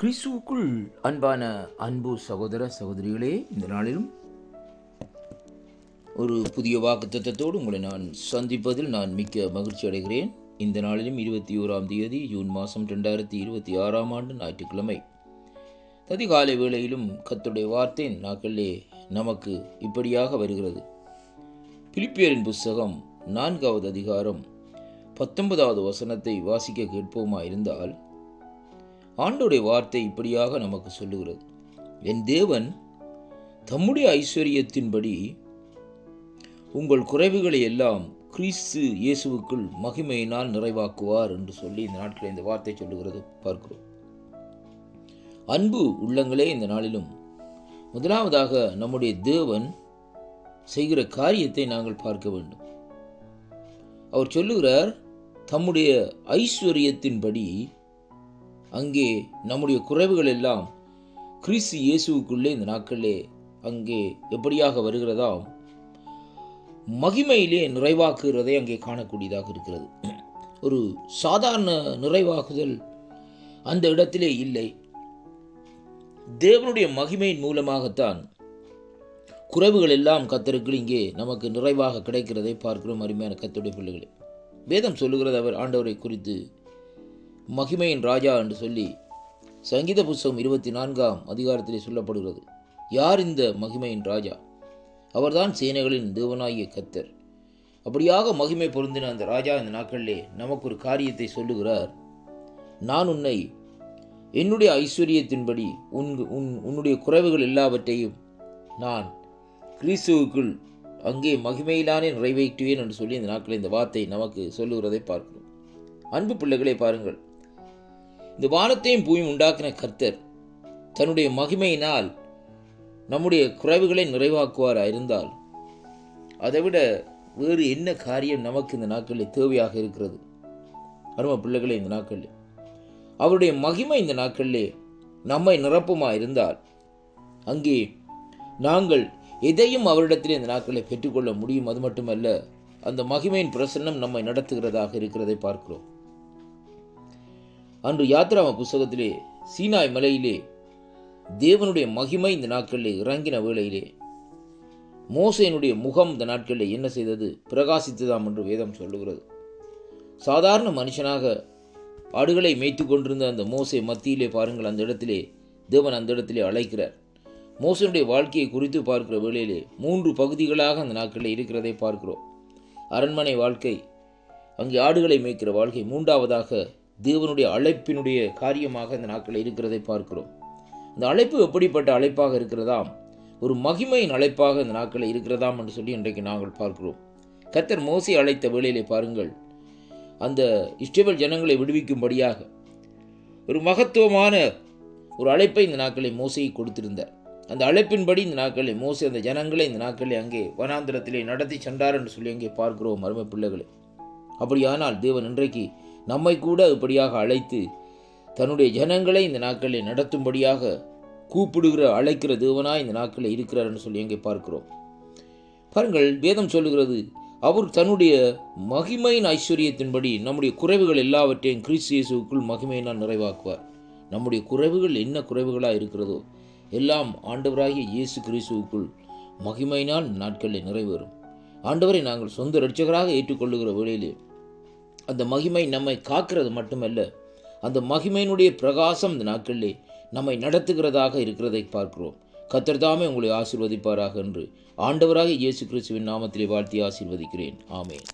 கிறிஸ்துவுக்குள் அன்பான அன்பு சகோதர சகோதரிகளே, இந்த நாளிலும் ஒரு புதிய வாக்குத்தத்தத்தோடு உங்களை நான் சந்திப்பதில் நான் மிக்க மகிழ்ச்சி அடைகிறேன். இந்த நாளிலும் 21ஆம் தேதி ஜூன் மாதம் 2026ஆம் ஆண்டு ஞாயிற்றுக்கிழமை அதிகாலை வேளையிலும் கர்த்தருடைய வார்த்தை நாட்களிலே நமக்கு இப்படியாக வருகிறது. பிலிப்பியரின் புஸ்தகம் 4வது அதிகாரம் 19வது வசனத்தை வாசிக்க கேட்போமா இருந்தால், ஆண்டவருடைய வார்த்தை இப்படியாக நமக்கு சொல்லுகிறது. என் தேவன் தம்முடைய ஐஸ்வரியத்தின்படி உங்கள் குறைவுகளை எல்லாம் கிறிஸ்து இயேசுவுக்குள் மகிமையினால் நிறைவாக்குவார் என்று சொல்லி இந்த நாட்களில் இந்த வார்த்தை சொல்லுகிறது பார்க்கிறோம். அன்பு உள்ளங்களே, இந்த நாளிலும் முதலாவதாக நம்முடைய தேவன் செய்கிற காரியத்தை நாங்கள் பார்க்க வேண்டும். அவர் சொல்லுகிறார், தம்முடைய ஐஸ்வரியத்தின்படி அங்கே நம்முடைய குறைவுகள் எல்லாம் கிறிஸ்து இயேசுவுக்குள்ளே இந்த நாட்களிலே அங்கே எப்படியாக வருகிறதாம், மகிமையிலே நிறைவாக்குகிறதை அங்கே காணக்கூடியதாக இருக்கிறது. ஒரு சாதாரண நிறைவாக்குதல் அந்த இடத்திலே இல்லை. தேவனுடைய மகிமையின் மூலமாகத்தான் குறைவுகள் எல்லாம் கர்த்தருக்குள் இங்கே நமக்கு நிறைவாக கிடைக்கிறதை பார்க்கிறோம். அருமையான கர்த்தருடைய பிள்ளைகளே, வேதம் சொல்லுகிறது, அவர் ஆண்டவரை குறித்து மகிமையின் ராஜா என்று சொல்லி சங்கீத புஸ்தகம் 24ஆம் அதிகாரத்திலே சொல்லப்படுகிறது. யார் இந்த மகிமையின் ராஜா? அவர்தான் சேனைகளின் தேவனாகிய கர்த்தர். அப்படியாக மகிமை பொருந்தின அந்த ராஜா இந்த நாட்களிலே நமக்கு ஒரு காரியத்தை சொல்லுகிறார். நான் உன்னை என்னுடைய ஐஸ்வர்யத்தின்படி உன்னுடைய குறைவுகள் எல்லாவற்றையும் நான் கிறிஸ்துவுக்குள் அங்கே மகிமையிலானே நிறைவேற்றுவேன் என்று சொல்லி இந்த நாட்களில் இந்த வார்த்தை நமக்கு சொல்லுகிறதை பார்க்கிறோம். அன்பு பிள்ளைகளே, பாருங்கள், இந்த வானத்தையும் பூமியும் உண்டாக்கின கர்த்தர் தன்னுடைய மகிமையினால் நம்முடைய குறைவுகளை நிறைவாக்குவாராயிருந்தால் அதைவிட வேறு என்ன காரியம் நமக்கு இந்த நாட்களில் தேவையாக இருக்கிறது? அருமை பிள்ளைகளே, இந்த நாட்களில் அவருடைய மகிமை இந்த நாட்களிலே நம்மை நிரப்புமா இருந்தால் அங்கே நாங்கள் எதையும் அவரிடத்திலே இந்த நாட்களை பெற்றுக்கொள்ள முடியும். அது மட்டுமல்ல, அந்த மகிமையின் பிரசன்னம் நம்மை நடத்துகிறதாக இருக்கிறதை பார்க்கிறோம். அன்று யாத்ராம புஸ்தகத்திலே சீனாய் மலையிலே தேவனுடைய மகிமை இந்த நாட்களிலே இறங்கின வேளையிலே மோசேனுடைய முகம் இந்த நாட்களில் என்ன செய்தது? பிரகாசித்ததாம் என்று வேதம் சொல்லுகிறது. சாதாரண மனுஷனாக ஆடுகளை மேய்த்து கொண்டிருந்த அந்த மோசே மத்தியிலே பாருங்கள், அந்த இடத்திலே தேவன் அந்த இடத்திலே அழைக்கிறார். மோசனுடைய வாழ்க்கையை குறித்து பார்க்கிற வேளையிலே 3 பகுதிகளாக அந்த நாட்களில் இருக்கிறதை பார்க்கிறோம். அரண்மனை வாழ்க்கை, அங்கே ஆடுகளை மேய்க்கிற வாழ்க்கை, 3வதாக தேவனுடைய அழைப்பினுடைய காரியமாக இந்த நாட்களில் இருக்கிறதை பார்க்கிறோம். இந்த அழைப்பு எப்படிப்பட்ட அழைப்பாக இருக்கிறதாம்? ஒரு மகிமையின் அழைப்பாக இந்த நாட்களில் இருக்கிறதாம் என்று சொல்லி இன்றைக்கு நாங்கள் பார்க்கிறோம். கர்த்தர் மோசே அழைத்த வேளையிலே பாருங்கள், அந்த இஸ்ரவேல் ஜனங்களை விடுவிக்கும்படியாக ஒரு மகத்துவமான ஒரு அழைப்பை இந்த நாட்களை மோசையை கொடுத்திருந்தார். அந்த அழைப்பின்படி இந்த நாட்களை மோசே அந்த ஜனங்களை இந்த நாட்களை அங்கே வனாந்திரத்திலே நடத்தி சென்றார் என்று சொல்லி அங்கே பார்க்கிறோம். அருமை பிள்ளைகளை, அப்படியானால் தேவன் இன்றைக்கு நம்மை கூட இப்படியாக அழைத்து தன்னுடைய ஜனங்களை இந்த நாட்களில் நடத்தும்படியாக கூப்பிடுகிற அழைக்கிற தேவனாய் இந்த நாட்களில் இருக்கிறார் என்று சொல்லி அங்கே பார்க்கிறோம். பாருங்கள், வேதம் சொல்லுகிறது, அவர் தன்னுடைய மகிமையின் ஐஸ்வர்யத்தின்படி நம்முடைய குறைவுகள் எல்லாவற்றையும் கிறிஸ்து இயேசுவுக்குள் மகிமையினால் நிறைவாக்குவார். நம்முடைய குறைவுகள் என்ன குறைவுகளாக இருக்கிறதோ எல்லாம் ஆண்டவராகிய இயேசு கிறிஸ்துவுக்குள் மகிமையினால் நாட்களில் நிறைவேறும். ஆண்டவரை நாங்கள் சொந்த இரட்சகராக ஏற்றுக்கொள்ளுகிற வேளையிலே அந்த மகிமை நம்மை காக்கிறது மட்டுமல்ல, அந்த மகிமையினுடைய பிரகாசம் இந்த நாட்களிலே நம்மை நடத்துகிறதாக இருக்கிறதை பார்க்கிறோம். கர்த்தர் தாமே உங்களை ஆசீர்வதிப்பாராக என்று ஆண்டவராகிய இயேசு கிறிஸ்துவின் நாமத்திலே வாழ்த்தி ஆசீர்வதிக்கிறேன். ஆமென்.